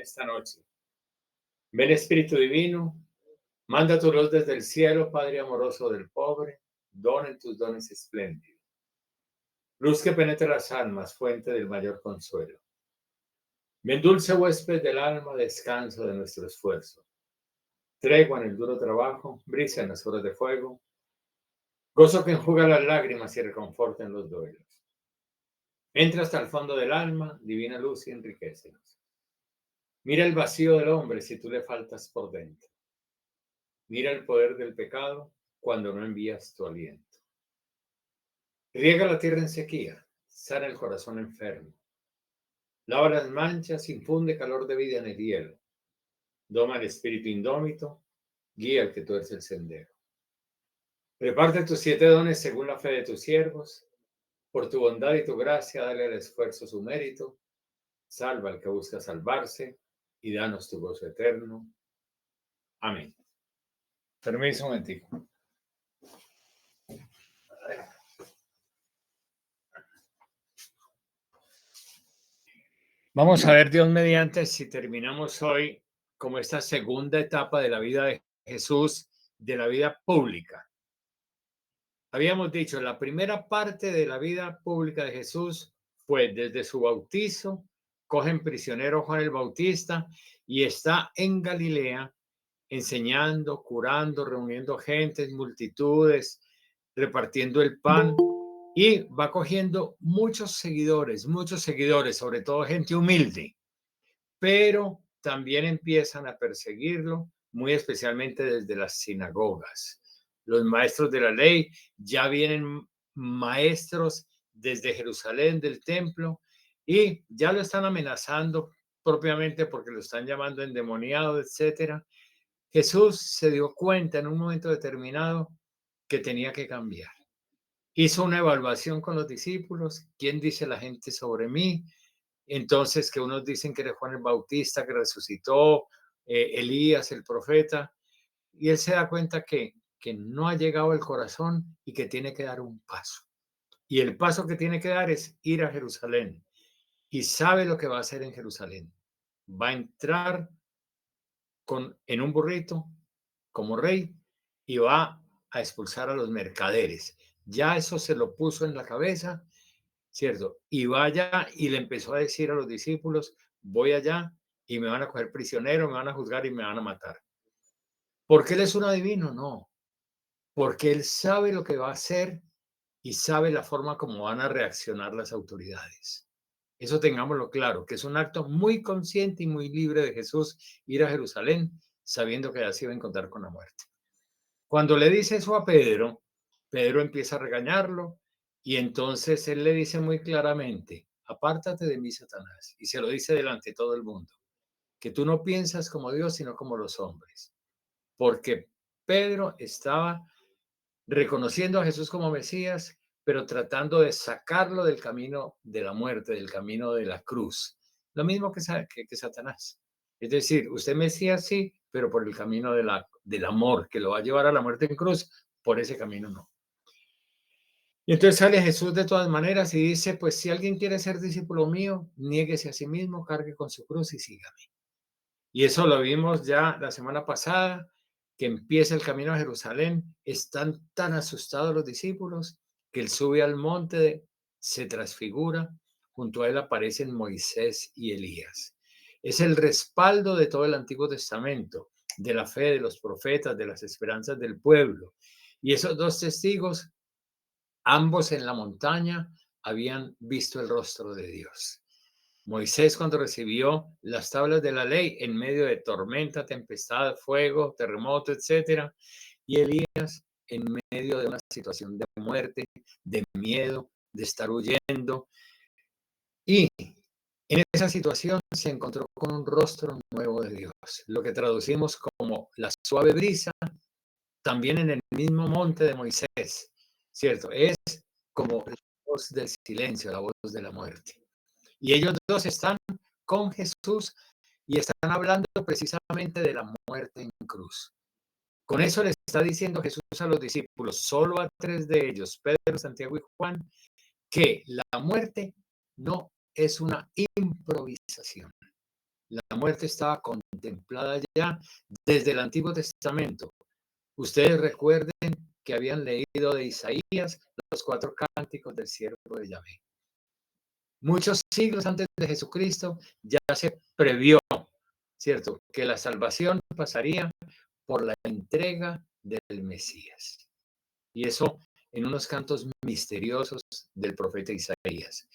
esta noche. Ven Espíritu Divino, manda tu luz desde el cielo, Padre amoroso del pobre, dona en tus dones espléndidos. Luz que penetra las almas, fuente del mayor consuelo. Ven dulce huésped del alma, descanso de nuestro esfuerzo. Tregua en el duro trabajo, brisa en las horas de fuego. Gozo que enjuga las lágrimas y reconforta en los duelos. Entra hasta el fondo del alma, divina luz y enriquecenos. Mira el vacío del hombre si tú le faltas por dentro. Mira el poder del pecado cuando no envías tu aliento. Riega la tierra en sequía, sana el corazón enfermo. Lava las manchas, infunde calor de vida en el hielo. Doma el espíritu indómito, guía al que tuerce el sendero. Reparte tus 7 dones según la fe de tus siervos. Por tu bondad y tu gracia, dale al esfuerzo su mérito. Salva al que busca salvarse y danos tu gozo eterno. Amén. Permiso un momentico. Vamos a ver, Dios mediante, si terminamos hoy como esta segunda etapa de la vida de Jesús, de la vida pública. Habíamos dicho, la primera parte de la vida pública de Jesús fue desde su bautizo, cogen prisionero Juan el Bautista y está en Galilea enseñando, curando, reuniendo gentes, multitudes, repartiendo el pan y va cogiendo muchos seguidores, sobre todo gente humilde, pero también empiezan a perseguirlo, muy especialmente desde las sinagogas. Los maestros de la ley, ya vienen maestros desde Jerusalén, del templo, y ya lo están amenazando propiamente porque lo están llamando endemoniado, etcétera. Jesús se dio cuenta en un momento determinado que tenía que cambiar. Hizo una evaluación con los discípulos. ¿Quién dice la gente sobre mí? Entonces, que unos dicen que era Juan el Bautista, que resucitó, Elías, el profeta. Y él se da cuenta que no ha llegado el corazón y que tiene que dar un paso. Y el paso que tiene que dar es ir a Jerusalén. Y sabe lo que va a hacer en Jerusalén. Va a entrar en un burrito como rey y va a expulsar a los mercaderes. Ya eso se lo puso en la cabeza, ¿cierto? Y vaya y le empezó a decir a los discípulos, voy allá y me van a coger prisionero, me van a juzgar y me van a matar. ¿Porque él es un adivino? No, porque él sabe lo que va a hacer y sabe la forma como van a reaccionar las autoridades. Eso tengámoslo claro, que es un acto muy consciente y muy libre de Jesús ir a Jerusalén sabiendo que así va a encontrar con la muerte. Cuando le dice eso a Pedro, Pedro empieza a regañarlo y entonces él le dice muy claramente, apártate de mí, Satanás, y se lo dice delante de todo el mundo, que tú no piensas como Dios, sino como los hombres, porque Pedro estaba reconociendo a Jesús como Mesías, pero tratando de sacarlo del camino de la muerte, del camino de la cruz. Lo mismo que Satanás. Es decir, usted Mesías sí, pero por el camino del amor, que lo va a llevar a la muerte en cruz, por ese camino no. Y entonces sale Jesús de todas maneras y dice, pues si alguien quiere ser discípulo mío, niéguese a sí mismo, cargue con su cruz y sígame. Y eso lo vimos ya la semana pasada, que empieza el camino a Jerusalén. Están tan asustados los discípulos que él sube al monte, se transfigura. Junto a él aparecen Moisés y Elías. Es el respaldo de todo el Antiguo Testamento, de la fe de los profetas, de las esperanzas del pueblo. Y esos 2 testigos, ambos en la montaña, habían visto el rostro de Dios. Moisés, cuando recibió las tablas de la ley en medio de tormenta, tempestad, fuego, terremoto, etcétera, y Elías en medio de una situación de muerte, de miedo, de estar huyendo. Y en esa situación se encontró con un rostro nuevo de Dios, lo que traducimos como la suave brisa, también en el mismo monte de Moisés, ¿cierto? Es como la voz del silencio, la voz de la muerte. Y ellos 2 están con Jesús y están hablando precisamente de la muerte en cruz. Con eso le está diciendo Jesús a los discípulos, solo a 3 de ellos, Pedro, Santiago y Juan, que la muerte no es una improvisación. La muerte estaba contemplada ya desde el Antiguo Testamento. Ustedes recuerden que habían leído de Isaías los 4 cánticos del siervo de Yahvé. Muchos siglos antes de Jesucristo ya se previó, ¿cierto?, que la salvación pasaría por la entrega del Mesías. Y eso en unos cantos misteriosos del profeta Isaías.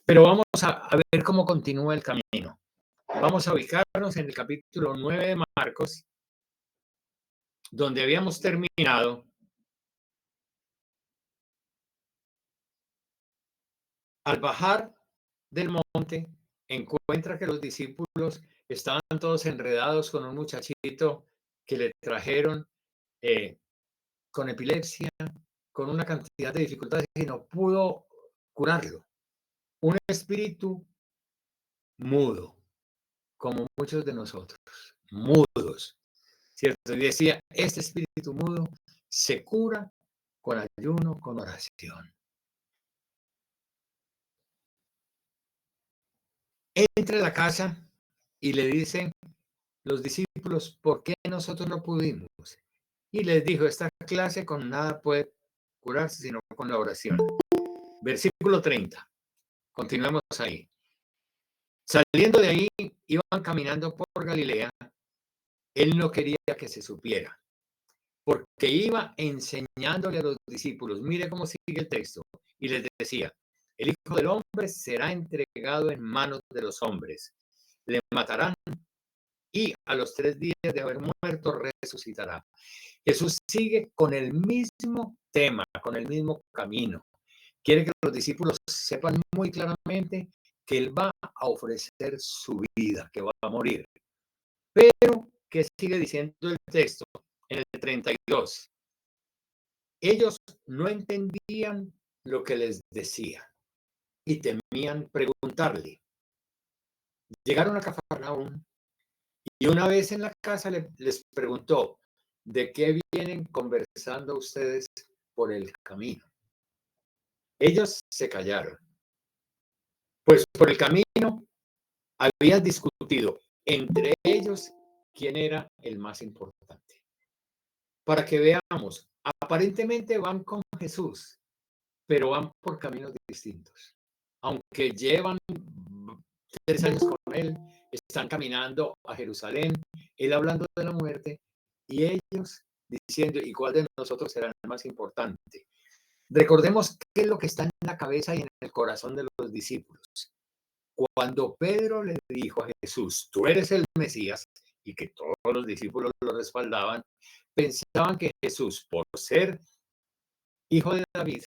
Pero vamos a ver cómo continúa el camino. Vamos a ubicarnos en el capítulo 9 de Marcos, donde habíamos terminado. Al bajar del monte, encuentra que los discípulos estaban todos enredados con un muchachito que le trajeron con epilepsia, con una cantidad de dificultades y no pudo curarlo. Un espíritu mudo, como muchos de nosotros, mudos, ¿cierto? Y decía, este espíritu mudo se cura con ayuno, con oración. Entra a la casa y le dicen los discípulos, ¿por qué nosotros no pudimos? Y les dijo, esta clase con nada puede curarse, sino con la oración. Versículo 30. Continuemos ahí. Saliendo de ahí, iban caminando por Galilea. Él no quería que se supiera, porque iba enseñándole a los discípulos. Mire cómo sigue el texto. Y les decía, el Hijo del Hombre será entregado en manos de los hombres. Le matarán y a los 3 días de haber muerto resucitará. Jesús sigue con el mismo tema, con el mismo camino. Quiere que los discípulos sepan muy claramente que Él va a ofrecer su vida, que va a morir. Pero, ¿qué sigue diciendo el texto? En el 32. Ellos no entendían lo que les decía y temían preguntarle. Llegaron a Cafarnaúm y una vez en la casa les preguntó, ¿de qué vienen conversando ustedes por el camino? Ellos se callaron, pues por el camino habían discutido entre ellos quién era el más importante. Para que veamos, aparentemente van con Jesús, pero van por caminos distintos. Aunque llevan 3 años con él, están caminando a Jerusalén, él hablando de la muerte y ellos diciendo, ¿y cuál de nosotros será el más importante? Recordemos qué es lo que está en la cabeza y en el corazón de los discípulos. Cuando Pedro le dijo a Jesús, tú eres el Mesías, y que todos los discípulos lo respaldaban, pensaban que Jesús, por ser hijo de David,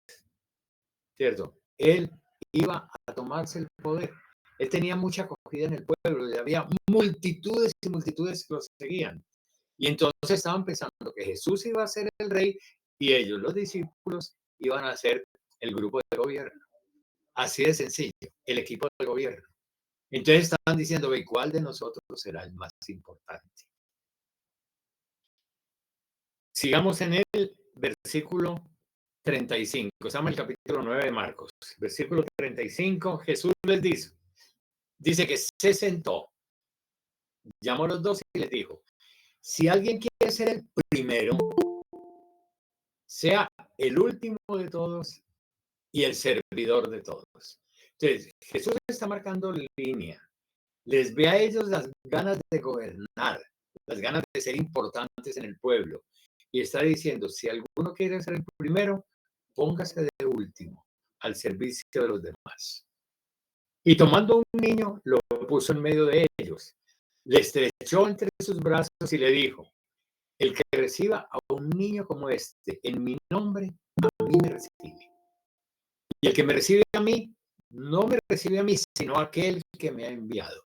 ¿cierto? Él iba a tomarse el poder. Él tenía mucha acogida en el pueblo y había multitudes y multitudes que lo seguían. Y entonces estaban pensando que Jesús iba a ser el rey y ellos, los discípulos, iban a ser el grupo de gobierno. Así de sencillo, el equipo de gobierno. Entonces estaban diciendo, ¿cuál de nosotros será el más importante? Sigamos en el versículo 35. Estamos en el capítulo 9 de Marcos. Versículo 35, Jesús les dice que se sentó, llamó a los 12 y les dijo, si alguien quiere ser el primero, sea el último de todos y el servidor de todos. Entonces, Jesús está marcando línea. Les ve a ellos las ganas de gobernar, las ganas de ser importantes en el pueblo. Y está diciendo, si alguno quiere ser el primero, póngase de último, al servicio de los demás. Y tomando un niño, lo puso en medio de ellos. Le estrechó entre sus brazos y le dijo, el que reciba a un niño como este, en mi nombre, a mí me recibe. Y el que me recibe a mí, no me recibe a mí, sino a aquel que me ha enviado.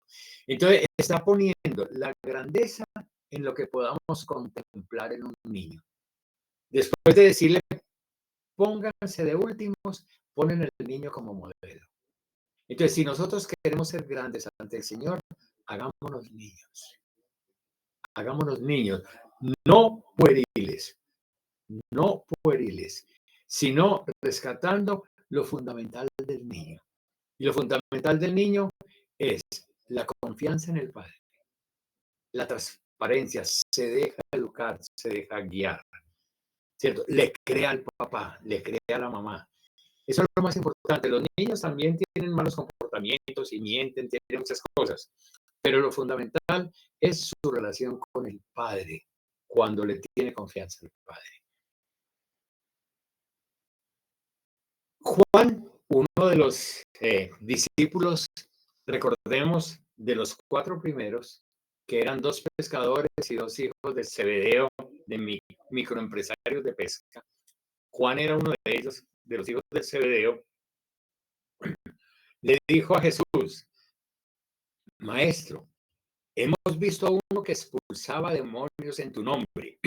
Entonces, está poniendo la grandeza en lo que podamos contemplar en un niño. Después de decirle, pónganse de últimos, ponen al niño como modelo. Entonces, si nosotros queremos ser grandes ante el Señor, hagámonos niños. Hagámonos niños, no pueriles, no pueriles, sino rescatando lo fundamental del niño. Y lo fundamental del niño es la confianza en el Padre, la transparencia, se deja educar, se deja guiar, ¿cierto? Le crea al papá, le crea a la mamá. Eso es lo más importante. Los niños también tienen malos comportamientos y mienten, tienen muchas cosas, pero lo fundamental es su relación con el Padre, cuando le tiene confianza al Padre. Juan, uno de los discípulos, recordemos, de los 4 primeros, que eran 2 pescadores y 2 hijos de Zebedeo, de microempresarios de pesca. Juan era uno de ellos, de los hijos de Zebedeo. Le dijo a Jesús: Maestro, hemos visto a uno que expulsaba demonios en tu nombre,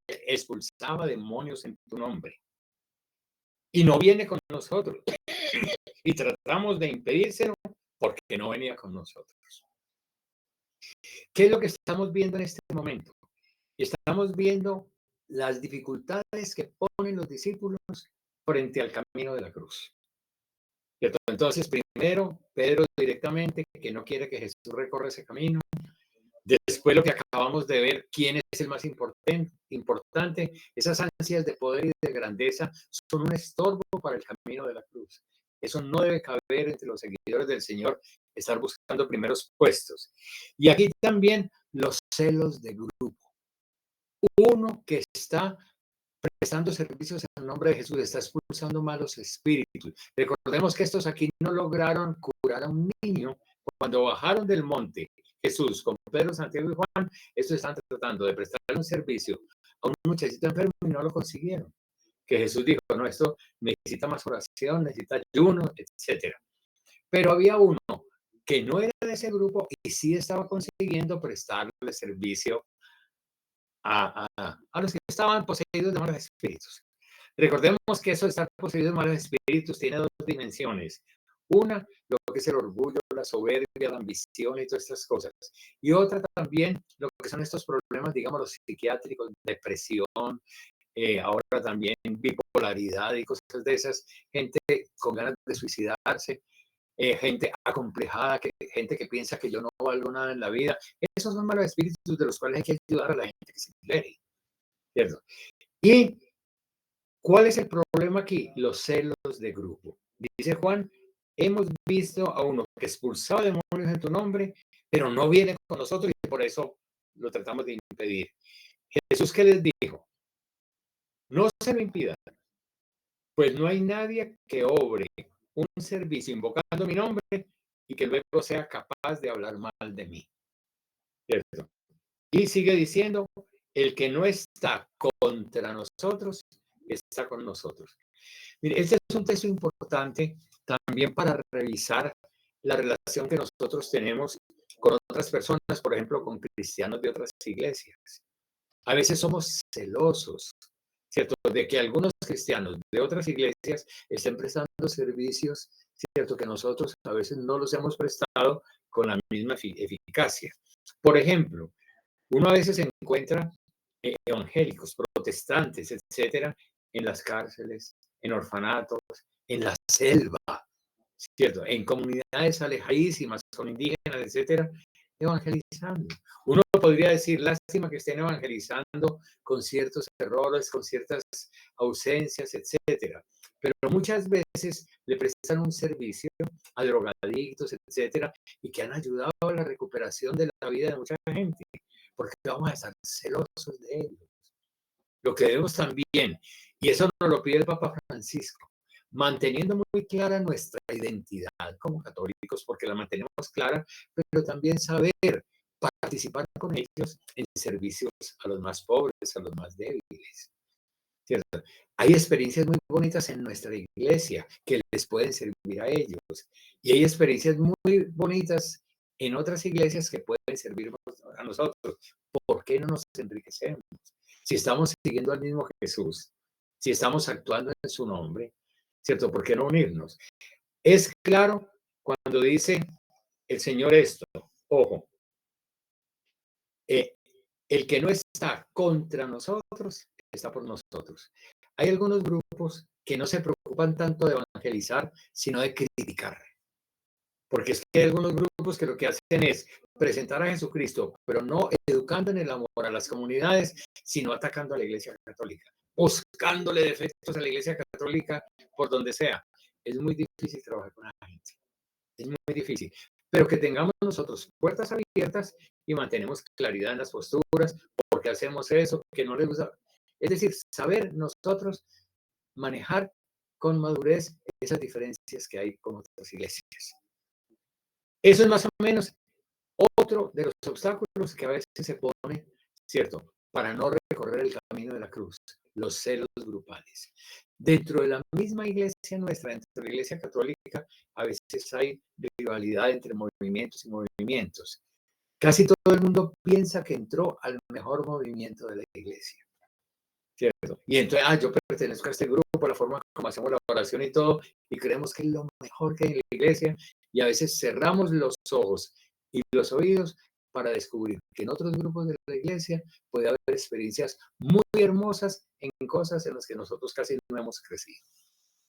expulsaba demonios en tu nombre, y no viene con nosotros. Y tratamos de impedírselo porque no venía con nosotros. ¿Qué es lo que estamos viendo en este momento? Estamos viendo las dificultades que ponen los discípulos frente al camino de la cruz. ¿Cierto? Entonces, primero, Pedro directamente, que no quiere que Jesús recorra ese camino. Después, lo que acabamos de ver, quién es el más importante. Esas ansias de poder y de grandeza son un estorbo para el camino de la cruz. Eso no debe caber entre los seguidores del Señor, estar buscando primeros puestos. Y aquí también los celos de grupo. Uno que está prestando servicios en el nombre de Jesús, está expulsando malos espíritus. Recordemos que estos aquí no lograron curar a un niño. Cuando bajaron del monte, Jesús con Pedro, Santiago y Juan, estos están tratando de prestarle un servicio a un muchachito enfermo y no lo consiguieron. Que Jesús dijo, no, esto necesita más oración, necesita ayuno, etcétera. Pero había uno que no era de ese grupo y sí estaba consiguiendo prestarle servicio a los que estaban poseídos de malos espíritus. Recordemos que eso de estar poseído de malos espíritus tiene 2 dimensiones. Una, lo que es el orgullo, la soberbia, la ambición y todas estas cosas. Y otra también, lo que son estos problemas, digamos, los psiquiátricos, depresión, ahora también bipolaridad y cosas de esas, gente con ganas de suicidarse, gente acomplejada, gente que piensa que yo no valgo nada en la vida. Esos son malos espíritus de los cuales hay que ayudar a la gente que se libere, ¿cierto? ¿Y cuál es el problema aquí? Los celos de grupo. Dice Juan, hemos visto a uno que expulsaba demonios en tu nombre, pero no viene con nosotros y por eso lo tratamos de impedir. Jesús, ¿qué les dijo? No se lo impidan, pues no hay nadie que obre un servicio invocando mi nombre y que luego sea capaz de hablar mal de mí. ¿Cierto? Y sigue diciendo, el que no está contra nosotros, está con nosotros. Mire, este es un texto importante también para revisar la relación que nosotros tenemos con otras personas, por ejemplo, con cristianos de otras iglesias. A veces somos celosos, ¿cierto? De que algunos cristianos de otras iglesias estén prestando servicios, ¿cierto? Que nosotros a veces no los hemos prestado con la misma eficacia. Por ejemplo, uno a veces encuentra evangélicos, protestantes, etcétera, en las cárceles, en orfanatos, en la selva, ¿cierto? En comunidades alejadísimas, con indígenas, etcétera, evangelizando. Uno podría decir, lástima que estén evangelizando con ciertos errores, con ciertas ausencias, etcétera. Pero muchas veces le prestan un servicio a drogadictos, etcétera, y que han ayudado a la recuperación de la vida de mucha gente. Porque vamos a estar celosos de ellos. Lo que debemos también, y eso nos lo pide el Papa Francisco, manteniendo muy clara nuestra identidad como católicos, porque la mantenemos clara, pero también saber participar con ellos en servicios a los más pobres, a los más débiles. ¿Cierto? Hay experiencias muy bonitas en nuestra iglesia que les pueden servir a ellos. Y hay experiencias muy bonitas en otras iglesias que pueden servir a nosotros. ¿Por qué no nos enriquecemos? Si estamos siguiendo al mismo Jesús, si estamos actuando en su nombre, ¿cierto? ¿Por qué no unirnos? Es claro cuando dice el Señor esto, ojo, el que no está contra nosotros, está por nosotros. Hay algunos grupos que no se preocupan tanto de evangelizar, sino de criticar. Porque es que hay algunos grupos que lo que hacen es presentar a Jesucristo, pero no educando en el amor a las comunidades, sino atacando a la Iglesia Católica, buscándole defectos a la Iglesia Católica por donde sea. Es muy difícil trabajar con la gente. Es muy difícil. Pero que tengamos nosotros puertas abiertas y mantenemos claridad en las posturas, porque hacemos eso, que no les gusta. Es decir, saber nosotros manejar con madurez esas diferencias que hay con otras iglesias. Eso es más o menos otro de los obstáculos que a veces se pone, ¿cierto? Para no recorrer el camino de la cruz, los celos grupales. Dentro de la misma iglesia nuestra, dentro de la iglesia católica, a veces hay rivalidad entre movimientos y movimientos. Casi todo el mundo piensa que entró al mejor movimiento de la iglesia, ¿cierto? Y entonces, yo pertenezco a este grupo, la forma como hacemos la oración y todo, y creemos que es lo mejor que hay en la iglesia, y a veces cerramos los ojos y los oídos para descubrir que en otros grupos de la iglesia puede haber experiencias muy hermosas en cosas en las que nosotros casi no hemos crecido.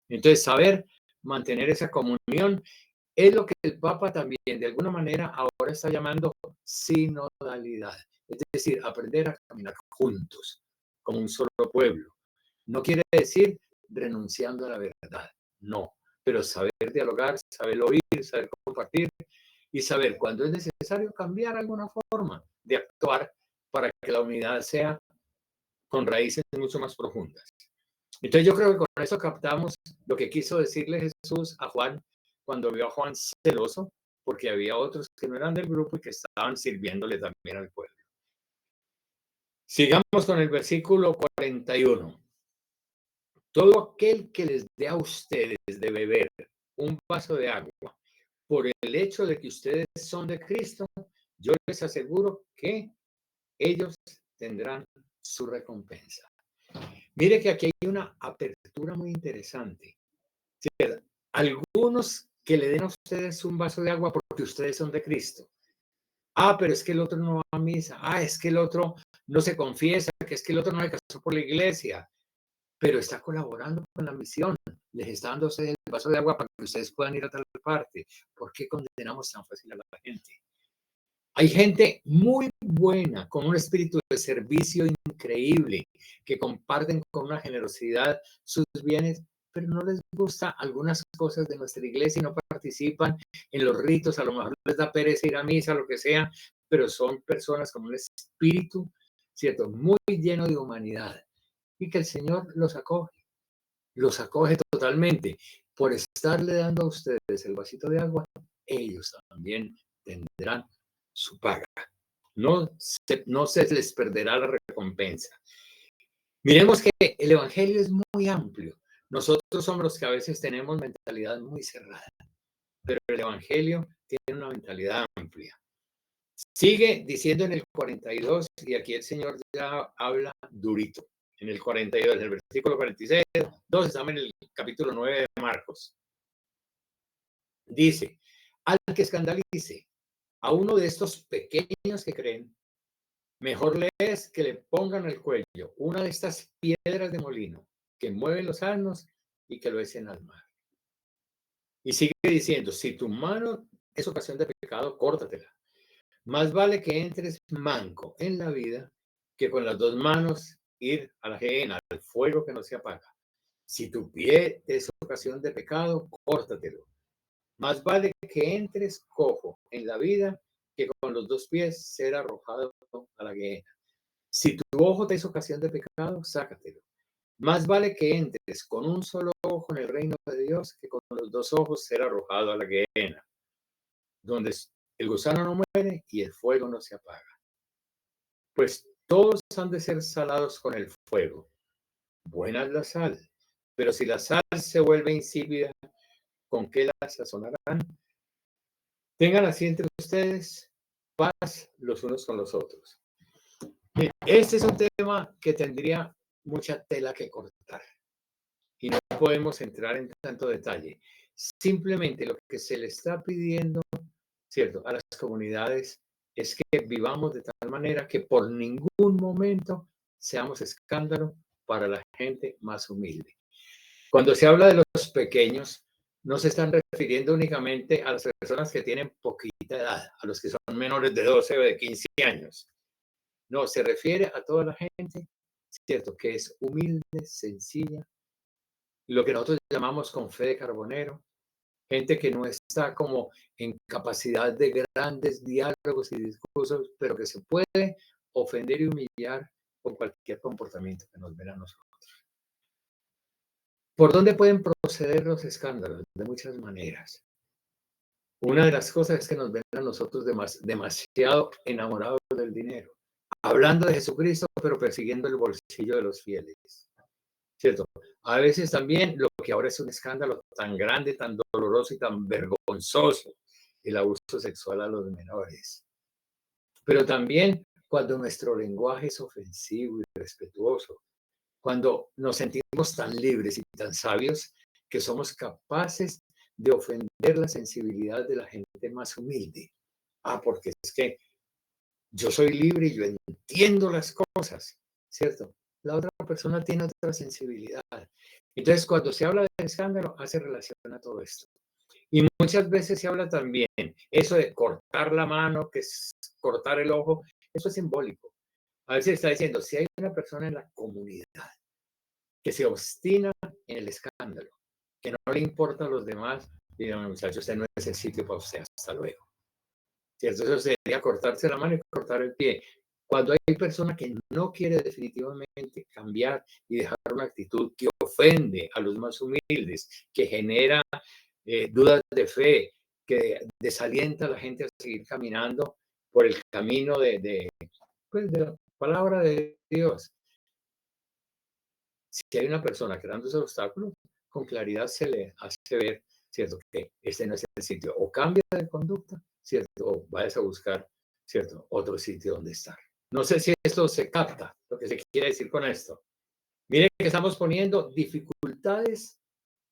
Entonces, saber mantener esa comunión es lo que el Papa también de alguna manera ahora está llamando sinodalidad, es decir, aprender a caminar juntos como un solo pueblo. No quiere decir renunciando a la verdad, no, pero saber dialogar, saber oír, saber compartir y saber cuándo es necesario cambiar alguna forma de actuar para que la unidad sea con raíces mucho más profundas. Entonces yo creo que con eso captamos lo que quiso decirle Jesús a Juan cuando vio a Juan celoso, porque había otros que no eran del grupo y que estaban sirviéndole también al pueblo. Sigamos con el versículo 41. Todo aquel que les dé a ustedes de beber un vaso de agua, por el hecho de que ustedes son de Cristo, yo les aseguro que ellos tendrán su recompensa. Mire que aquí hay una apertura muy interesante. ¿Cierto? Algunos que le den a ustedes un vaso de agua porque ustedes son de Cristo. Pero es que el otro no va a misa. Es que el otro no se confiesa, que es que el otro no se casó por la iglesia. Pero está colaborando con la misión. Les está dando el vaso de agua para que ustedes puedan ir a tal parte. ¿Por qué condenamos tan fácil a la gente? Hay gente muy buena, con un espíritu de servicio increíble, que comparten con una generosidad sus bienes, pero no les gusta algunas cosas de nuestra iglesia y no participan en los ritos, a lo mejor les da pereza ir a misa, lo que sea, pero son personas con un espíritu, ¿cierto? Muy lleno de humanidad y que el Señor los acoge totalmente. Por estarle dando a ustedes el vasito de agua, ellos también tendrán su paga. No se les perderá la recompensa. Miremos que el evangelio es muy amplio. Nosotros somos los que a veces tenemos mentalidad muy cerrada, pero el evangelio tiene una mentalidad amplia. Sigue diciendo en el 42, y aquí el Señor ya habla durito. En el 42, en el versículo 46, 2, estamos en el capítulo 9 de Marcos. Dice, al que escandalice a uno de estos pequeños que creen, mejor le es que le pongan al cuello una de estas piedras de molino que mueven los asnos y que lo echen al mar. Y sigue diciendo, si tu mano es ocasión de pecado, córtatela. Más vale que entres manco en la vida que con las dos manos ir a la gehenna, al fuego que no se apaga. Si tu pie es ocasión de pecado, córtatelo. Más vale que entres cojo en la vida que con los dos pies ser arrojado a la gehenna. Si tu ojo te es ocasión de pecado, sácatelo. Más vale que entres con un solo ojo en el reino de Dios que con los dos ojos ser arrojado a la gehenna, donde el gusano no muere y el fuego no se apaga. Pues todos han de ser salados con el fuego. Buena es la sal, pero si la sal se vuelve insípida, ¿con qué la sazonarán? Tengan así entre ustedes paz los unos con los otros. Este es un tema que tendría mucha tela que cortar y no podemos entrar en tanto detalle. Simplemente lo que se le está pidiendo, ¿cierto?, a las comunidades es que vivamos de tal manera que por ningún momento seamos escándalo para la gente más humilde. Cuando se habla de los pequeños, no se están refiriendo únicamente a las personas que tienen poquita edad, a los que son menores de 12 o de 15 años. No, se refiere a toda la gente, cierto, que es humilde, sencilla, lo que nosotros llamamos con fe de carbonero, gente que no está como en capacidad de grandes diálogos y discursos, pero que se puede ofender y humillar con cualquier comportamiento que nos ven a nosotros. ¿Por dónde pueden proceder los escándalos? De muchas maneras. Una de las cosas es que nos ven a nosotros demasiado enamorados del dinero, hablando de Jesucristo, pero persiguiendo el bolsillo de los fieles, ¿cierto? A veces también lo que ahora es un escándalo tan grande, tan doloroso y tan vergonzoso, el abuso sexual a los menores. Pero también cuando nuestro lenguaje es ofensivo y irrespetuoso, cuando nos sentimos tan libres y tan sabios que somos capaces de ofender la sensibilidad de la gente más humilde. Porque es que yo soy libre y yo entiendo las cosas, ¿cierto? La otra persona tiene otra sensibilidad. Entonces, cuando se habla de escándalo, hace relación a todo esto. Y muchas veces se habla también eso de cortar la mano, que es cortar el ojo, eso es simbólico. A veces está diciendo, si hay una persona en la comunidad que se obstina en el escándalo, que no le importa a los demás, dígame, muchachos, usted no es el sitio para usted, hasta luego. ¿Cierto? Eso sería cortarse la mano y cortar el pie. Cuando hay persona que no quiere definitivamente cambiar y dejar una actitud que ofende a los más humildes, que genera dudas de fe, que desalienta a la gente a seguir caminando por el camino pues, de la palabra de Dios. Si hay una que creando ese obstáculo, con claridad se le hace ver, ¿cierto? Que este no es el sitio. O cambia de conducta, ¿cierto? O vayas a buscar, ¿cierto? Otro sitio donde estar. No sé si esto se capta, lo que se quiere decir con esto. Miren que estamos poniendo dificultades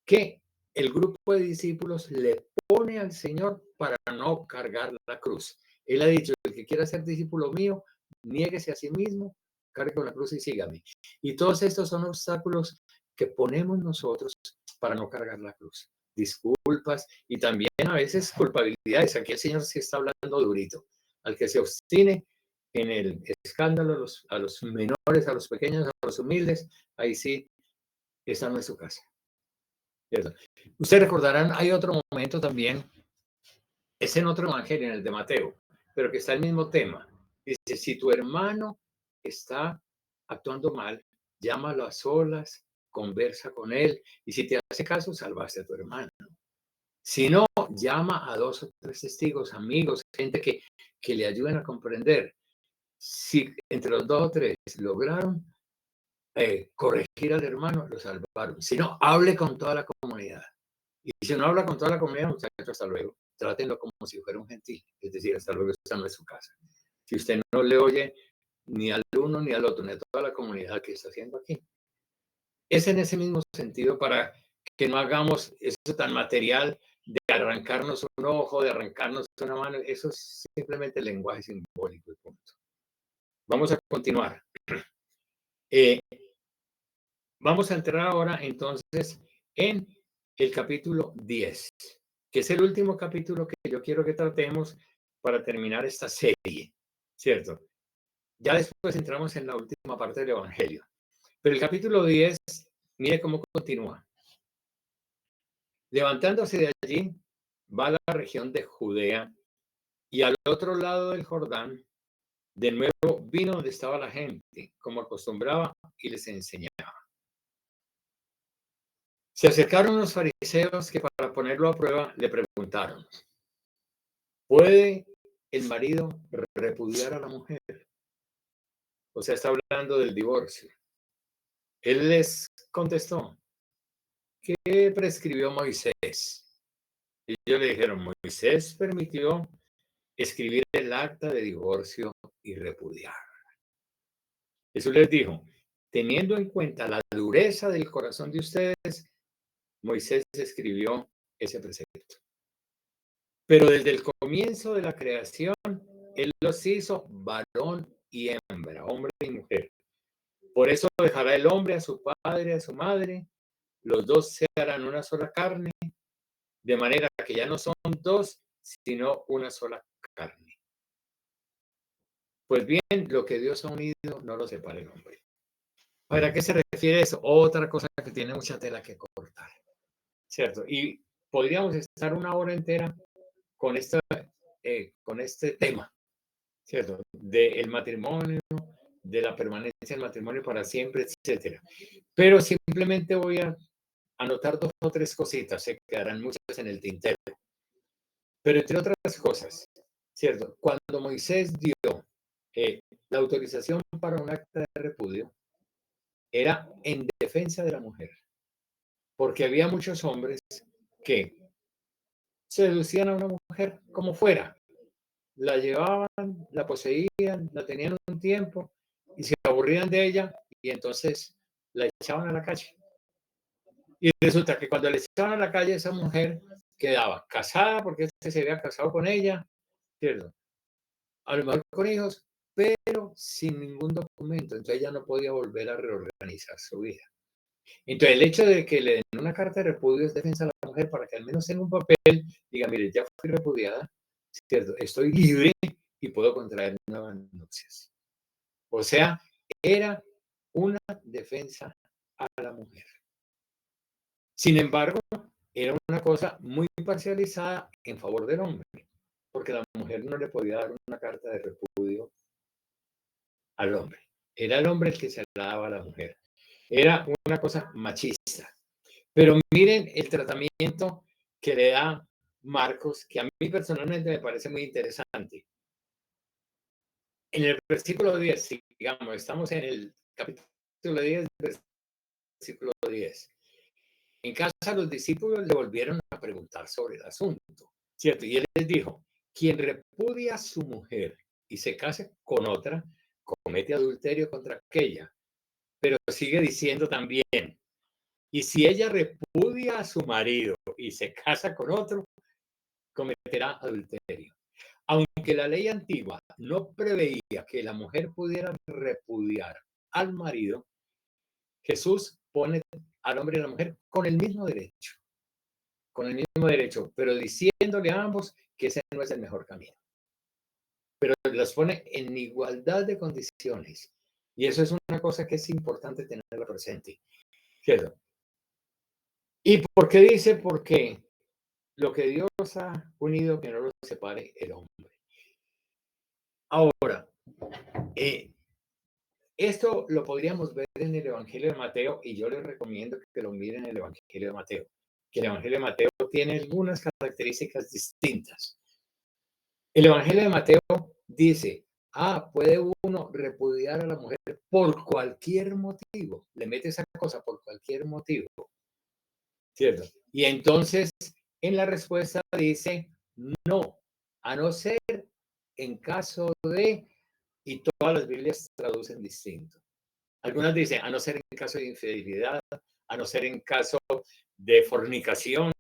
que el grupo de discípulos le pone al Señor para no cargar la cruz. Él ha dicho, el que quiera ser discípulo mío, niéguese a sí mismo, cargue con la cruz y sígame. Y todos estos son obstáculos que ponemos nosotros para no cargar la cruz. Disculpas y también a veces culpabilidades. Aquí el Señor sí está hablando durito. Al que se obstine en el escándalo a los menores, a los pequeños, a los humildes, ahí sí, esa no es su casa. ¿Cierto? Ustedes recordarán, hay otro momento también, es en otro evangelio, en el de Mateo, pero que está el mismo tema. Dice, si tu hermano está actuando mal, llámalo a solas, conversa con él, y si te hace caso, salvaste a tu hermano. Si no, llama a 2 o 3 testigos, amigos, gente que le ayuden a comprender. Si entre los 2 o 3 lograron corregir al hermano, lo salvaron. Si no, hable con toda la comunidad. Y si no habla con toda la comunidad, muchachos, hasta luego. Trátenlo como si fuera un gentil. Es decir, hasta luego, esta no es su casa. Si usted no le oye ni al uno ni al otro, ni a toda la comunidad que está haciendo aquí. Es en ese mismo sentido para que no hagamos eso tan material de arrancarnos un ojo, de arrancarnos una mano. Eso es simplemente lenguaje simbólico y punto. Vamos a continuar. Vamos a entrar ahora entonces en el capítulo 10, que es el último capítulo que yo quiero que tratemos para terminar esta serie, ¿cierto? Ya después entramos en la última parte del Evangelio. Pero el capítulo 10, mire cómo continúa. Levantándose de allí, va a la región de Judea y al otro lado del Jordán, de nuevo vino donde estaba la gente, como acostumbraba, y les enseñaba. Se acercaron los fariseos que para ponerlo a prueba le preguntaron, ¿puede el marido repudiar a la mujer? O sea, está hablando del divorcio. Él les contestó, ¿qué prescribió Moisés? Y ellos le dijeron, Moisés permitió escribir el acta de divorcio y repudiar. Jesús les dijo, teniendo en cuenta la dureza del corazón de ustedes, Moisés escribió ese precepto. Pero desde el comienzo de la creación, Él los hizo varón y hembra, hombre y mujer. Por eso dejará el hombre a su padre, a su madre, los dos se harán una sola carne. de manera que ya no son dos, sino una sola carne. Pues bien, lo que Dios ha unido no lo separa el hombre. ¿Para qué se refiere eso? Otra cosa que tiene mucha tela que cortar, ¿cierto? Y podríamos estar una hora entera con este tema, ¿cierto? Del matrimonio, de la permanencia del matrimonio para siempre, etcétera. Pero simplemente voy a anotar dos o tres cositas, se quedarán muchas en el tintero. Pero entre otras cosas, ¿cierto? Cuando Moisés dio la autorización para un acta de repudio, era en defensa de la mujer, porque había muchos hombres que seducían a una mujer como fuera, la llevaban, la poseían, la tenían un tiempo y se aburrían de ella y entonces la echaban a la calle. Y resulta que cuando le echaban a la calle, esa mujer quedaba casada porque este se había casado con ella, ¿cierto? A lo mejor con hijos, pero sin ningún documento. Entonces ella no podía volver a reorganizar su vida. Entonces el hecho de que le den una carta de repudio es defensa a la mujer para que al menos en un papel diga, mire, ya fui repudiada, ¿cierto? Estoy libre y puedo contraer nuevas nupcias. O sea, era una defensa a la mujer. Sin embargo, era una cosa muy parcializada en favor del hombre, porque la mujer no le podía dar una carta de repudio al hombre. Era el hombre el que se la daba a la mujer. Era una cosa machista. Pero miren el tratamiento que le da Marcos, que a mí personalmente me parece muy interesante. En el versículo 10, digamos, estamos en el capítulo 10, versículo 10. En casa los discípulos le volvieron a preguntar sobre el asunto, ¿cierto? Y él les dijo, quien repudia a su mujer y se case con otra, comete adulterio contra aquella. Pero sigue diciendo también, y si ella repudia a su marido y se casa con otro, cometerá adulterio. Aunque la ley antigua no preveía que la mujer pudiera repudiar al marido, Jesús pone al hombre y a la mujer con el mismo derecho, pero diciéndole a ambos que ese no es el mejor camino. Pero los pone en igualdad de condiciones. Y eso es una cosa que es importante tenerla presente. ¿Cierto? ¿Y por qué dice? Porque lo que Dios ha unido, que no lo separe el hombre. Ahora, esto lo podríamos ver en el Evangelio de Mateo y yo les recomiendo que lo miren en el Evangelio de Mateo, que el Evangelio de Mateo tiene algunas características distintas. El Evangelio de Mateo dice, puede uno repudiar a la mujer por cualquier motivo, le mete esa cosa por cualquier motivo, ¿cierto? Y entonces en la respuesta dice, no, a no ser en caso de, y todas las Biblias traducen distinto. Algunas dicen, a no ser en caso de infidelidad, a no ser en caso de fornicación,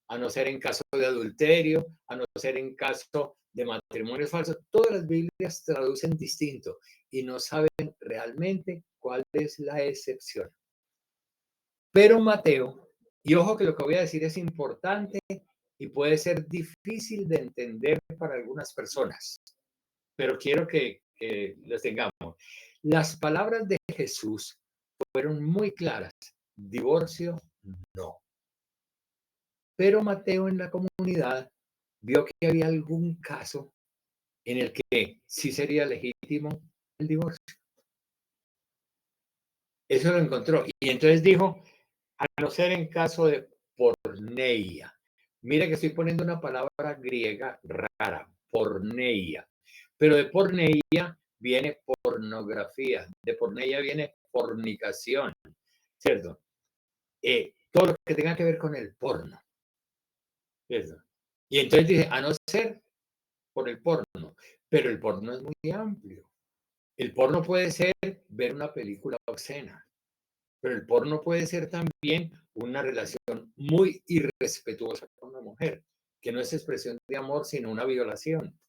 a no ser en caso de adulterio, a no ser en caso de matrimonio falso. Todas las Biblias traducen distinto y no saben realmente cuál es la excepción. Pero Mateo, y ojo que lo que voy a decir es importante y puede ser difícil de entender para algunas personas, pero quiero que las tengamos. Las palabras de Jesús fueron muy claras. Divorcio, no. Pero Mateo en la comunidad vio que había algún caso en el que sí sería legítimo el divorcio. Eso lo encontró. Y entonces dijo, a no ser en caso de porneia. Mira que estoy poniendo una palabra griega rara, porneia. Pero de porneia viene pornografía, de porneia viene fornicación, ¿cierto? Todo lo que tenga que ver con el porno. ¿Cierto? Y entonces dice, a no ser por el porno, pero el porno es muy amplio. El porno puede ser ver una película obscena, pero el porno puede ser también una relación muy irrespetuosa con una mujer, que no es expresión de amor, sino una violación.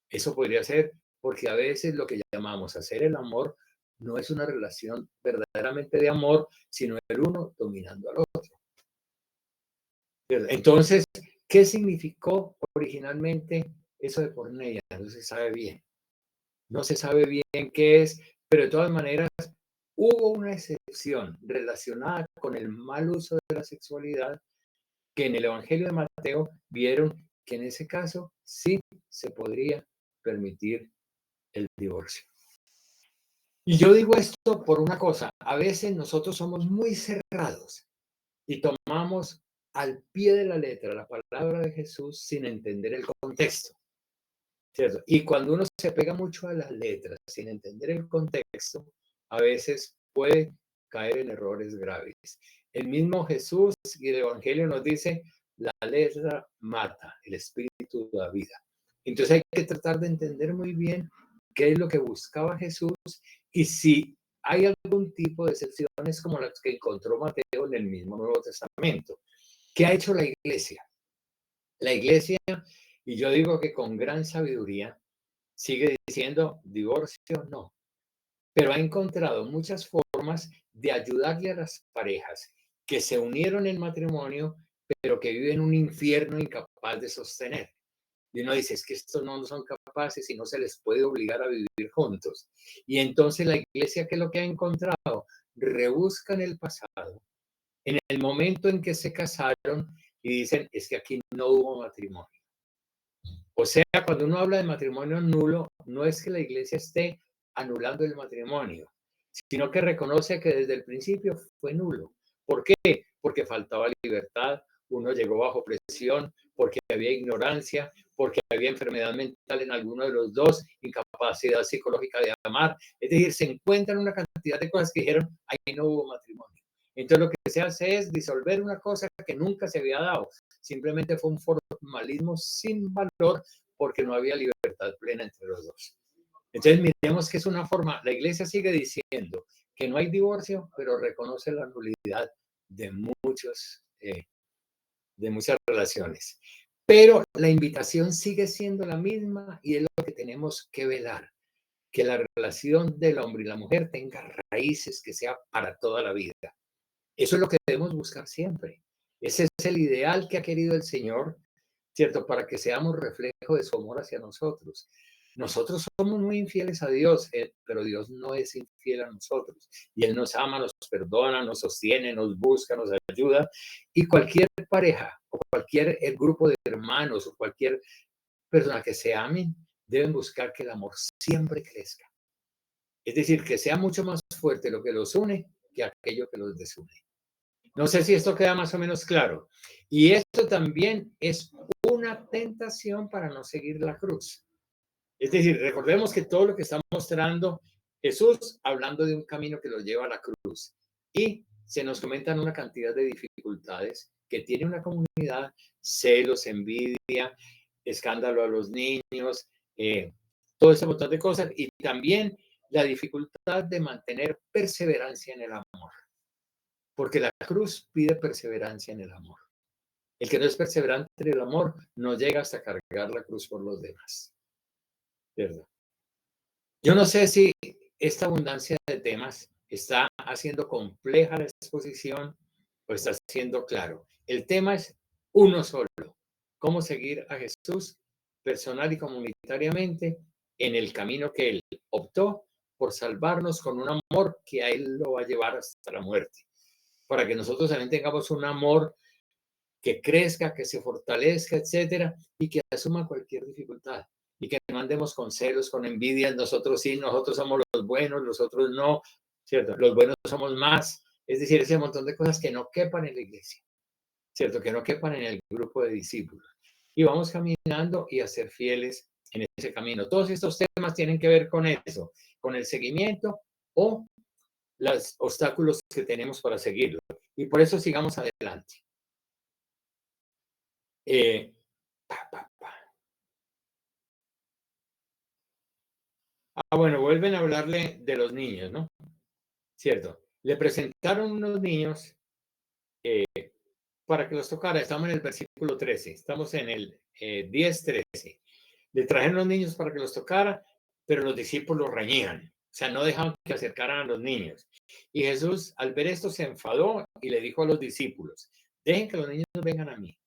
Eso podría ser porque a veces lo que llamamos hacer el amor no es una relación verdaderamente de amor, sino el uno dominando al otro. Entonces, ¿Qué significó originalmente eso de porneia? No se sabe bien. No se sabe bien qué es, pero de todas maneras hubo una excepción relacionada con el mal uso de la sexualidad que en el Evangelio de Mateo vieron que en ese caso sí se podría permitir el divorcio. Y yo digo esto por una cosa, a veces nosotros somos muy cerrados y tomamos al pie de la letra la palabra de Jesús sin entender el contexto, ¿cierto? Y cuando uno se pega mucho a las letras sin entender el contexto, a veces puede caer en errores graves. El mismo Jesús y el Evangelio nos dice, la letra mata, el espíritu da vida. Entonces hay que tratar de entender muy bien qué es lo que buscaba Jesús y si hay algún tipo de excepciones como las que encontró Mateo en el mismo Nuevo Testamento. ¿Qué ha hecho la iglesia? La iglesia, y yo digo que con gran sabiduría, sigue diciendo divorcio no, pero ha encontrado muchas formas de ayudarle a las parejas que se unieron en matrimonio, pero que viven un infierno incapaz de sostener. Y uno dice, es que estos no son capaces y no se les puede obligar a vivir juntos. Y entonces la iglesia, ¿qué es lo que ha encontrado? Rebuscan el pasado, en el momento en que se casaron y dicen, es que aquí no hubo matrimonio. O sea, cuando uno habla de matrimonio nulo, no es que la iglesia esté anulando el matrimonio, sino que reconoce que desde el principio fue nulo. ¿Por qué? Porque faltaba libertad, uno llegó bajo presión, porque había ignorancia, porque había enfermedad mental en alguno de los dos, incapacidad psicológica de amar. Es decir, se encuentran una cantidad de cosas que dijeron, ahí no hubo matrimonio. Entonces lo que se hace es disolver una cosa que nunca se había dado. Simplemente fue un formalismo sin valor porque no había libertad plena entre los dos. Entonces miremos que es una forma, la iglesia sigue diciendo que no hay divorcio, pero reconoce la nulidad de muchas relaciones. Pero la invitación sigue siendo la misma y es lo que tenemos que velar, que la relación del hombre y la mujer tenga raíces, que sea para toda la vida. Eso es lo que debemos buscar siempre. Ese es el ideal que ha querido el Señor, ¿cierto? Para que seamos reflejo de su amor hacia nosotros. Nosotros somos muy infieles a Dios, pero Dios no es infiel a nosotros. Y Él nos ama, nos perdona, nos sostiene, nos busca, nos ayuda. Y cualquier pareja o cualquier grupo de hermanos o cualquier persona que se amen, deben buscar que el amor siempre crezca. Es decir, que sea mucho más fuerte lo que los une que aquello que los desune. No sé si esto queda más o menos claro. Y esto también es una tentación para no seguir la cruz. Es decir, recordemos que todo lo que está mostrando Jesús, hablando de un camino que lo lleva a la cruz. Y se nos comentan una cantidad de dificultades que tiene una comunidad, celos, envidia, escándalo a los niños, todo ese montón de cosas. Y también la dificultad de mantener perseverancia en el amor. Porque la cruz pide perseverancia en el amor. El que no es perseverante en el amor no llega hasta cargar la cruz por los demás. ¿Verdad? Yo no sé si esta abundancia de temas está haciendo compleja la exposición o está siendo claro. El tema es uno solo: cómo seguir a Jesús personal y comunitariamente en el camino que Él optó por salvarnos con un amor que a Él lo va a llevar hasta la muerte, para que nosotros también tengamos un amor que crezca, que se fortalezca, etcétera, y que asuma cualquier dificultad. Y que no andemos con celos, con envidias, nosotros sí, nosotros somos los buenos, los otros no, ¿cierto? Los buenos somos más. Es decir, ese montón de cosas que no quepan en la iglesia, ¿cierto? Que no quepan en el grupo de discípulos. Y vamos caminando y a ser fieles en ese camino. Todos estos temas tienen que ver con eso, con el seguimiento o los obstáculos que tenemos para seguirlo. Y por eso sigamos adelante. Eh, bueno, vuelven a hablarle de los niños, ¿no? Cierto. Le presentaron unos niños para que los tocara. Estamos en el versículo 13. Estamos en el 10:13. Le trajeron los niños para que los tocara, pero los discípulos reñían. O sea, no dejaban que acercaran a los niños. Y Jesús, al ver esto, se enfadó y le dijo a los discípulos: dejen que los niños vengan a mí.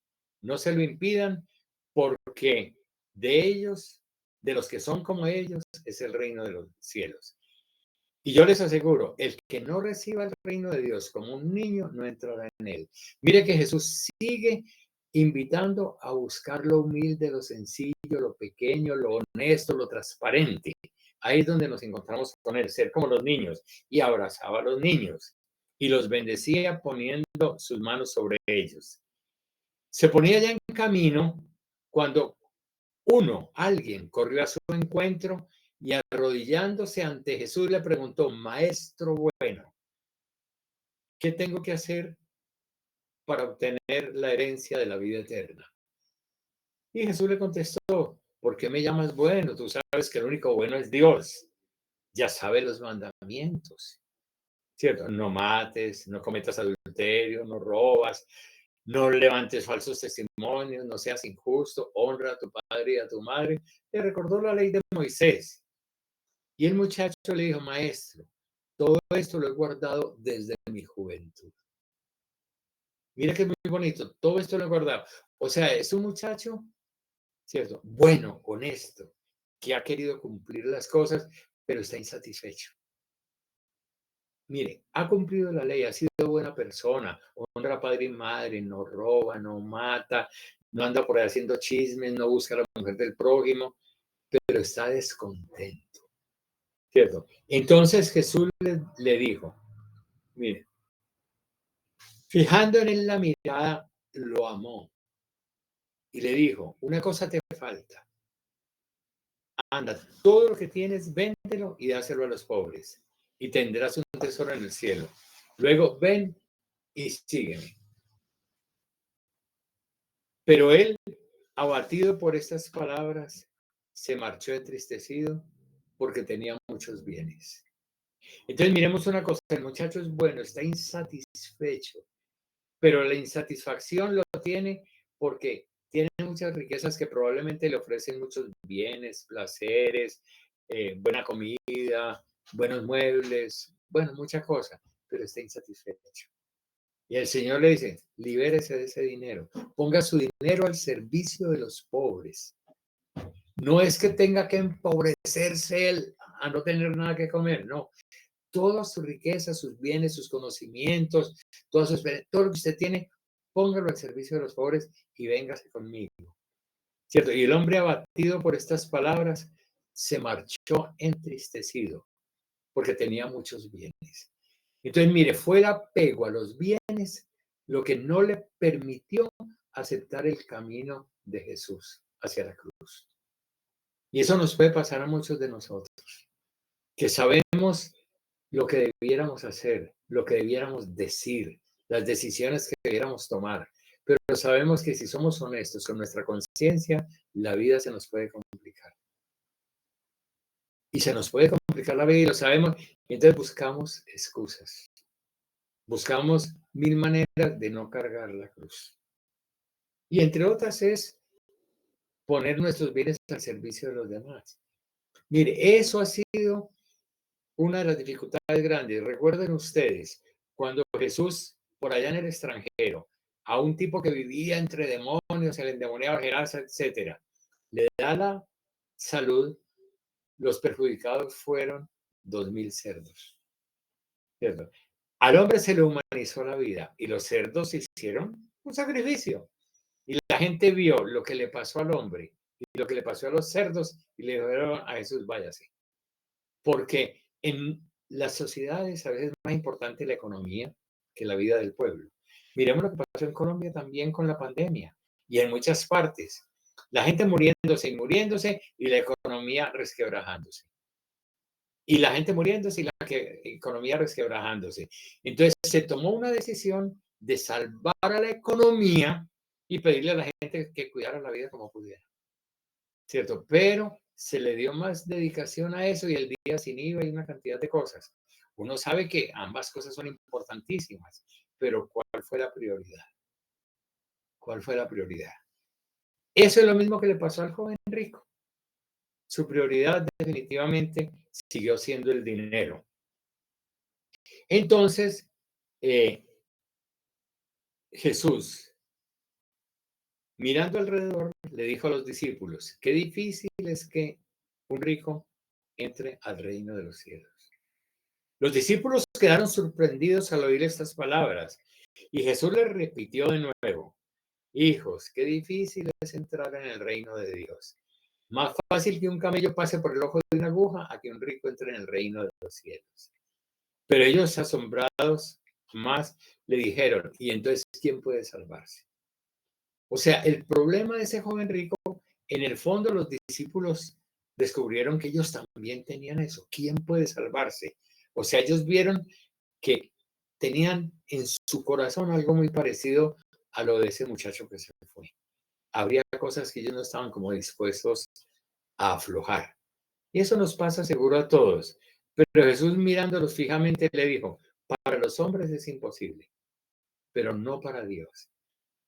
no se lo impidan, porque de ellos, de los que son como ellos, es el reino de los cielos. Y yo les aseguro, el que no reciba el reino de Dios como un niño, no entrará en él. Mire que Jesús sigue invitando a buscar lo humilde, lo sencillo, lo pequeño, lo honesto, lo transparente. Ahí es donde nos encontramos con él, ser como los niños. Y abrazaba a los niños y los bendecía poniendo sus manos sobre ellos. Se ponía ya en camino cuando alguien corrió a su encuentro y arrodillándose ante Jesús le preguntó: Maestro bueno, ¿qué tengo que hacer para obtener la herencia de la vida eterna? Y Jesús le contestó: ¿por qué me llamas bueno? Tú sabes que el único bueno es Dios. Ya sabes los mandamientos, ¿cierto? No mates, no cometas adulterio, no robas, no levantes falsos testimonios, no seas injusto, honra a tu padre y a tu madre. Le recordó la ley de Moisés. Y el muchacho le dijo: Maestro, todo esto lo he guardado desde mi juventud. Mira que es muy bonito, todo esto lo he guardado. O sea, es un muchacho, ¿cierto? Bueno, honesto, que ha querido cumplir las cosas, pero está insatisfecho. Mire, ha cumplido la ley, ha sido buena persona, honra a padre y madre, no roba, no mata, no anda por ahí haciendo chismes, no busca a la mujer del prójimo, pero está descontento, ¿cierto? Entonces Jesús le dijo: mire, fijando en él la mirada, lo amó y le dijo: una cosa te falta. Anda, todo lo que tienes, véndelo y dáselo a los pobres y tendrás un tesoro en el cielo. Luego ven y sígueme. Pero él, abatido por estas palabras, se marchó entristecido porque tenía muchos bienes. Entonces miremos una cosa, el muchacho es bueno, está insatisfecho, pero la insatisfacción lo tiene porque tiene muchas riquezas que probablemente le ofrecen muchos bienes, placeres, buena comida, buenos muebles, bueno, muchas cosas, pero está insatisfecho. Y el Señor le dice: libérese de ese dinero, ponga su dinero al servicio de los pobres. No es que tenga que empobrecerse él a no tener nada que comer, no. Toda su riqueza, sus bienes, sus conocimientos, todo lo que usted tiene, póngalo al servicio de los pobres y véngase conmigo. ¿Cierto? Y el hombre, abatido por estas palabras, se marchó entristecido porque tenía muchos bienes. Entonces, mire, fue el apego a los bienes lo que no le permitió aceptar el camino de Jesús hacia la cruz. Y eso nos puede pasar a muchos de nosotros, que sabemos lo que debiéramos hacer, lo que debiéramos decir, las decisiones que debiéramos tomar, pero sabemos que si somos honestos con nuestra conciencia, la vida se nos puede complicar. Y se nos puede complicar la vida y lo sabemos, y entonces buscamos excusas. Buscamos mil maneras de no cargar la cruz. Y entre otras es poner nuestros bienes al servicio de los demás. Mire, eso ha sido una de las dificultades grandes. Recuerden ustedes, cuando Jesús, por allá en el extranjero, a un tipo que vivía entre demonios, el endemoniado Gerasa, etcétera, le da la salud, los perjudicados fueron 2,000 cerdos. ¿Cierto? Al hombre se le humanizó la vida y los cerdos hicieron un sacrificio. Y la gente vio lo que le pasó al hombre y lo que le pasó a los cerdos y le dijeron a Jesús: váyase. Porque en las sociedades a veces es más importante la economía que la vida del pueblo. Miremos lo que pasó en Colombia también con la pandemia y en muchas partes. La gente muriéndose y muriéndose y la economía resquebrajándose. Y la gente muriéndose y la economía resquebrajándose. Entonces se tomó una decisión de salvar a la economía y pedirle a la gente que cuidara la vida como pudiera. ¿Cierto? Pero se le dio más dedicación a eso y el día sin IVA y una cantidad de cosas. Uno sabe que ambas cosas son importantísimas, pero ¿cuál fue la prioridad? ¿Cuál fue la prioridad? Eso es lo mismo que le pasó al joven rico. Su prioridad definitivamente siguió siendo el dinero. Entonces, Jesús Mirando alrededor, le dijo a los discípulos, qué difícil es que un rico entre al reino de los cielos. Los discípulos quedaron sorprendidos al oír estas palabras y Jesús les repitió de nuevo, hijos, qué difícil es entrar en el reino de Dios. Más fácil que un camello pase por el ojo de una aguja a que un rico entre en el reino de los cielos. Pero ellos, asombrados más, le dijeron, ¿y entonces quién puede salvarse? O sea, el problema de ese joven rico, en el fondo los discípulos descubrieron que ellos también tenían eso. ¿Quién puede salvarse? O sea, ellos vieron que tenían en su corazón algo muy parecido a lo de ese muchacho que se fue. Habría cosas que ellos no estaban como dispuestos a aflojar. Y eso nos pasa seguro a todos. Pero Jesús mirándolos fijamente le dijo, para los hombres es imposible, pero no para Dios.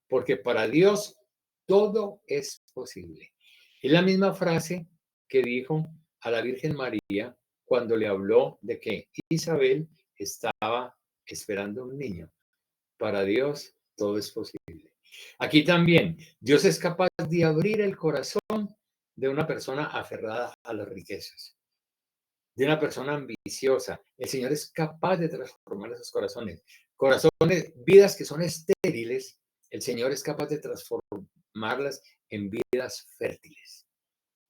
Porque para Dios todo es posible. Es la misma frase que dijo a la Virgen María cuando le habló de que Isabel estaba esperando un niño. Para Dios todo es posible. Aquí también, Dios es capaz de abrir el corazón de una persona aferrada a las riquezas, de una persona ambiciosa. El Señor es capaz de transformar esos corazones. Corazones, vidas que son estériles, el Señor es capaz de transformarlas en vidas fértiles.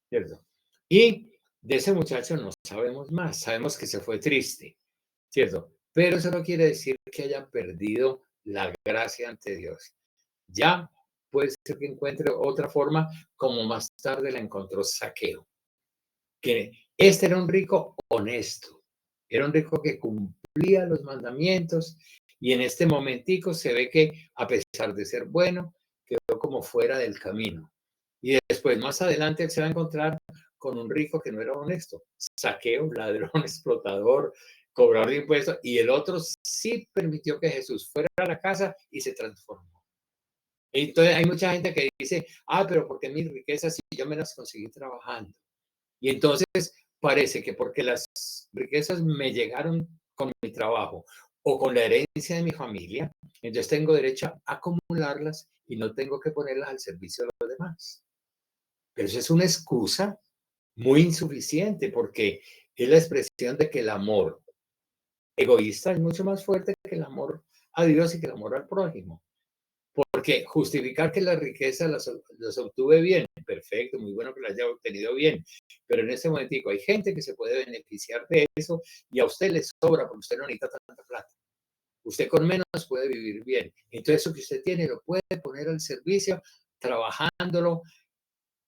¿Cierto? Y de ese muchacho no sabemos más. Sabemos que se fue triste, ¿cierto? Pero eso no quiere decir que haya perdido la gracia ante Dios. Ya puede ser que encuentre otra forma, como más tarde la encontró Zaqueo, que este era un rico honesto, era un rico que cumplía los mandamientos y en este momentico se ve que a pesar de ser bueno, quedó como fuera del camino. Y después, más adelante, se va a encontrar con un rico que no era honesto, Zaqueo, ladrón, explotador, cobrador de impuestos, y el otro sí permitió que Jesús fuera a la casa y se transformó. Entonces hay mucha gente que dice, pero ¿por qué mis riquezas si yo me las conseguí trabajando? Y entonces parece que porque las riquezas me llegaron con mi trabajo o con la herencia de mi familia, entonces tengo derecho a acumularlas y no tengo que ponerlas al servicio de los demás. Pero eso es una excusa muy insuficiente porque es la expresión de que el amor egoísta es mucho más fuerte que el amor a Dios y que el amor al prójimo. Porque justificar que la riqueza las obtuve bien, perfecto, muy bueno que las haya obtenido bien, pero en ese momentico hay gente que se puede beneficiar de eso y a usted le sobra porque usted no necesita tanta plata. Usted con menos puede vivir bien. Entonces eso que usted tiene lo puede poner al servicio trabajándolo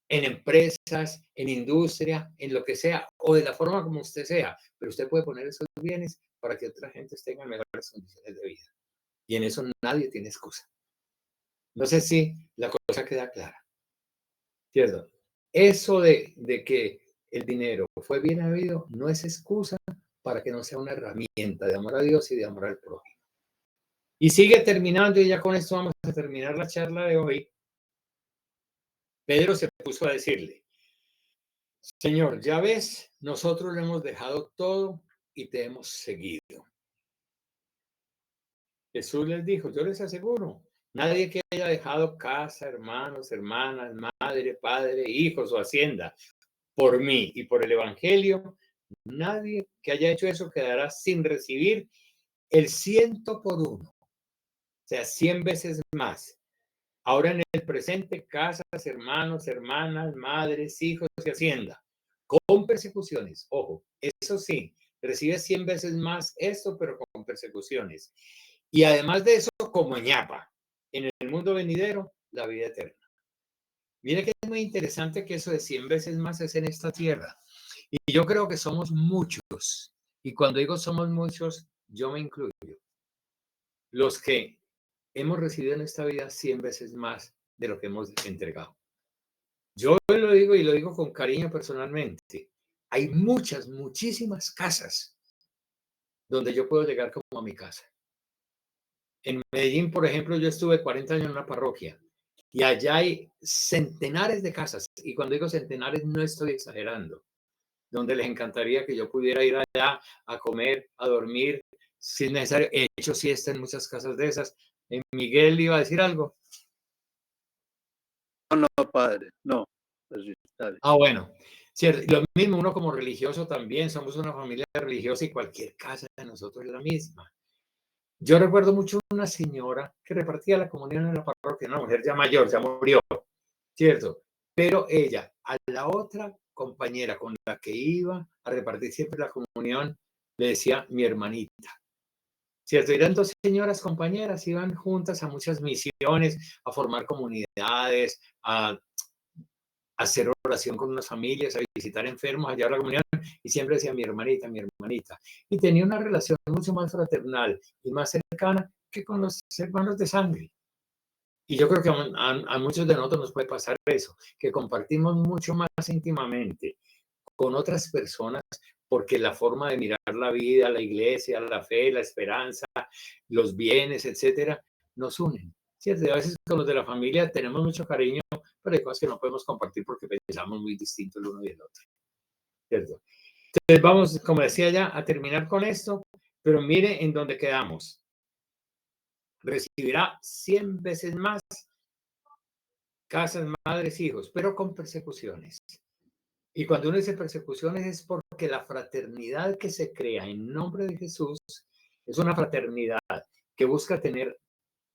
en empresas, en industria, en lo que sea, o de la forma como usted sea, pero usted puede poner esos bienes para que otra gente tenga mejores condiciones de vida. Y en eso nadie tiene excusa. No sé si la cosa queda clara, ¿cierto? Eso de que el dinero fue bien habido no es excusa para que no sea una herramienta de amor a Dios y de amor al prójimo. Y sigue terminando, y ya con esto vamos a terminar la charla de hoy. Pedro se puso a decirle, Señor, ya ves, nosotros le hemos dejado todo y te hemos seguido. Jesús les dijo, yo les aseguro, nadie que haya dejado casa, hermanos, hermanas, madre, padre, hijos o hacienda por mí y por el Evangelio, nadie que haya hecho eso quedará sin recibir el 100 por 1, o sea, 100 veces más. Ahora en el presente, casas, hermanos, hermanas, madres, hijos y hacienda, con persecuciones. Ojo, eso sí, recibe 100 veces más esto, pero con persecuciones. Y además de eso, como ñapa, en el mundo venidero, la vida eterna. Mire que es muy interesante que eso de 100 veces más es en esta tierra. Y yo creo que somos muchos. Y cuando digo somos muchos, yo me incluyo. Los que hemos recibido en esta vida 100 veces más de lo que hemos entregado. Yo lo digo y lo digo con cariño personalmente. Hay muchas, muchísimas casas donde yo puedo llegar como a mi casa. En Medellín, por ejemplo, yo estuve 40 años en una parroquia y allá hay centenares de casas. Y cuando digo centenares, no estoy exagerando. Donde les encantaría que yo pudiera ir allá a comer, a dormir, si es necesario. He hecho siesta en muchas casas de esas. En Miguel iba a decir algo. no, padre, no. Pues, está bien. Ah, bueno. Cierto. Lo mismo uno como religioso también, somos una familia religiosa y cualquier casa de nosotros es la misma. Yo recuerdo mucho una señora que repartía la comunión en la parroquia, una mujer ya mayor, ya murió, ¿cierto? Pero ella, a la otra compañera con la que iba a repartir siempre la comunión, le decía mi hermanita, ¿cierto? Eran dos señoras compañeras, iban juntas a muchas misiones, a formar comunidades, a hacer oración con unas familias, a visitar enfermos, a llevar la comunión, y siempre decía mi hermanita, mi hermanita. Y tenía una relación mucho más fraternal y más cercana que con los hermanos de sangre. Y yo creo que a muchos de nosotros nos puede pasar eso, que compartimos mucho más íntimamente con otras personas porque la forma de mirar la vida, la iglesia, la fe, la esperanza, los bienes, etcétera, nos unen. ¿Cierto? Y a veces con los de la familia tenemos mucho cariño, pero hay cosas que no podemos compartir porque pensamos muy distinto el uno y el otro. ¿Cierto? Entonces vamos, como decía ya, a terminar con esto, pero mire en dónde quedamos. Recibirá 100 veces más casas, madres, hijos, pero con persecuciones. Y cuando uno dice persecuciones es porque la fraternidad que se crea en nombre de Jesús es una fraternidad que busca tener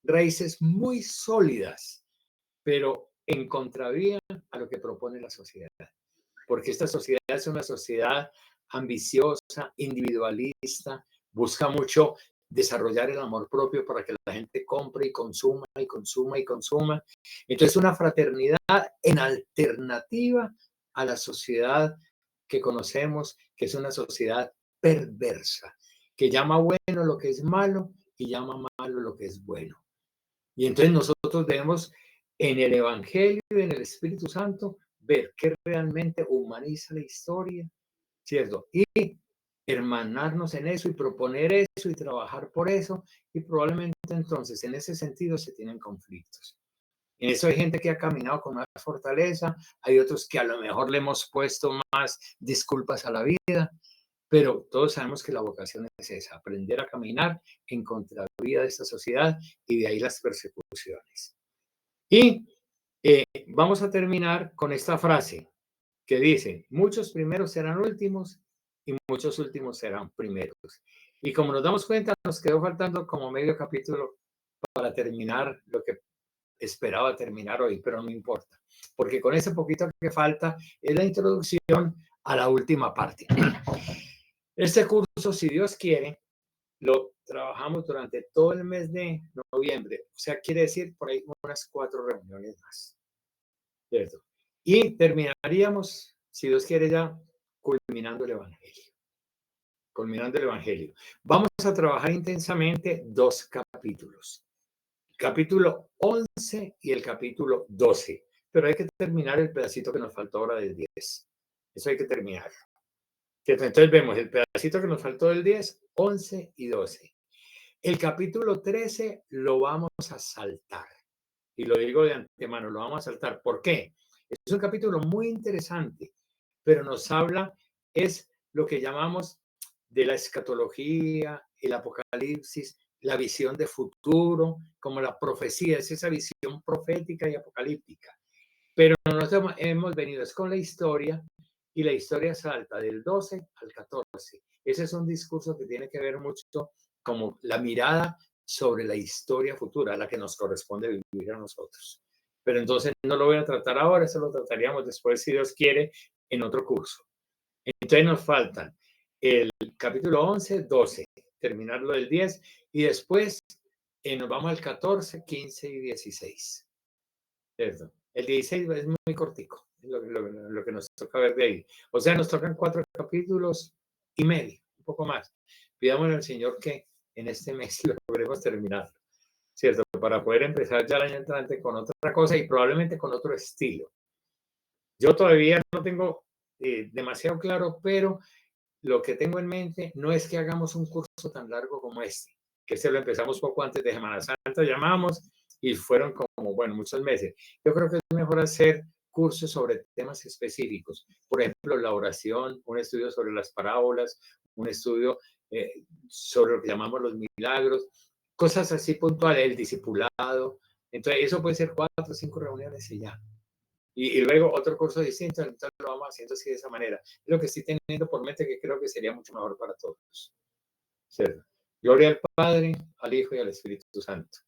raíces muy sólidas, pero en contravía a lo que propone la sociedad. Porque esta sociedad es una sociedad ambiciosa, individualista, busca mucho desarrollar el amor propio para que la gente compre y consuma y consuma y consuma. Entonces, una fraternidad en alternativa a la sociedad que conocemos, que es una sociedad perversa, que llama bueno lo que es malo y llama malo lo que es bueno. Y entonces nosotros debemos en el Evangelio y en el Espíritu Santo ver qué realmente humaniza la historia, ¿cierto? Y hermanarnos en eso y proponer eso y trabajar por eso. Y probablemente entonces en ese sentido se tienen conflictos. En eso hay gente que ha caminado con más fortaleza, hay otros que a lo mejor le hemos puesto más disculpas a la vida, pero todos sabemos que la vocación es esa, aprender a caminar en contravía de esta sociedad y de ahí las persecuciones. Y vamos a terminar con esta frase que dice, muchos primeros serán últimos y muchos últimos serán primeros. Y como nos damos cuenta, nos quedó faltando como medio capítulo para terminar lo que esperaba terminar hoy, pero no importa, porque con ese poquito que falta es la introducción a la última parte. Este curso, si Dios quiere, lo trabajamos durante todo el mes de noviembre, o sea, quiere decir por ahí unas 4 reuniones más, ¿cierto? Y terminaríamos, si Dios quiere ya, culminando el Evangelio. Culminando el Evangelio. Vamos a trabajar intensamente 2 capítulos. Capítulo 11 y el capítulo 12. Pero hay que terminar el pedacito que nos faltó ahora del 10. Eso hay que terminar. Entonces vemos el pedacito que nos faltó del 10, 11 y 12. El capítulo 13 lo vamos a saltar. Y lo digo de antemano, lo vamos a saltar. ¿Por qué? Es un capítulo muy interesante, pero nos habla, es lo que llamamos de la escatología, el apocalipsis, la visión de futuro, como la profecía, es esa visión profética y apocalíptica. Pero nosotros hemos venido es con la historia y la historia salta del 12 al 14. Ese es un discurso que tiene que ver mucho como la mirada sobre la historia futura, la que nos corresponde vivir a nosotros. Pero entonces no lo voy a tratar ahora, eso lo trataríamos después, si Dios quiere, en otro curso. Entonces nos faltan el capítulo 11, 12, terminarlo del 10 y después nos vamos al 14, 15 y 16. ¿Cierto? El 16 es muy cortico, es lo que nos toca ver de ahí. O sea, nos tocan 4 capítulos y medio, un poco más. Pidámosle al Señor que en este mes logremos terminarlo, ¿cierto? Para poder empezar ya el año entrante con otra cosa y probablemente con otro estilo. Yo todavía no tengo demasiado claro, pero lo que tengo en mente no es que hagamos un curso tan largo como este, que este lo empezamos poco antes de Semana Santa, llamamos, y fueron como, bueno, muchos meses. Yo creo que es mejor hacer cursos sobre temas específicos. Por ejemplo, la oración, un estudio sobre las parábolas, un estudio sobre lo que llamamos los milagros, cosas así puntuales, el discipulado. Entonces, eso puede ser 4 o 5 reuniones y ya. y luego otro curso distinto, entonces lo vamos haciendo así de esa manera. Lo que estoy teniendo por mente que creo que sería mucho mejor para todos. ¿Cierto? Gloria al Padre, al Hijo y al Espíritu Santo.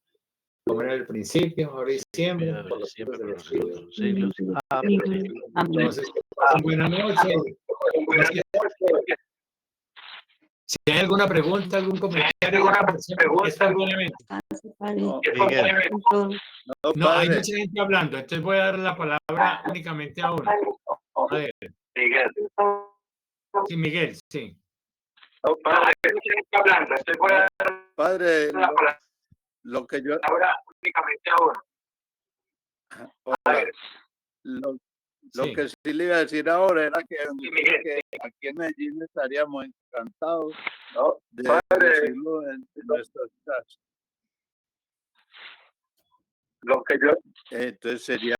Como era el principio, ahora y siempre, por los siglos de los siglos. Amén. Entonces, que pasen buena noche. Si hay alguna pregunta, algún comentario, espontáneamente. No, No, hay padre, mucha gente hablando, entonces voy a dar la palabra únicamente a uno. A ver, sí, Miguel, sí. padre, lo que yo, hola, lo Sí. que sí le iba a decir ahora era que aquí en Medellín estaríamos encantados, ¿no?, de recibirlo en nuestras casas. Entonces sería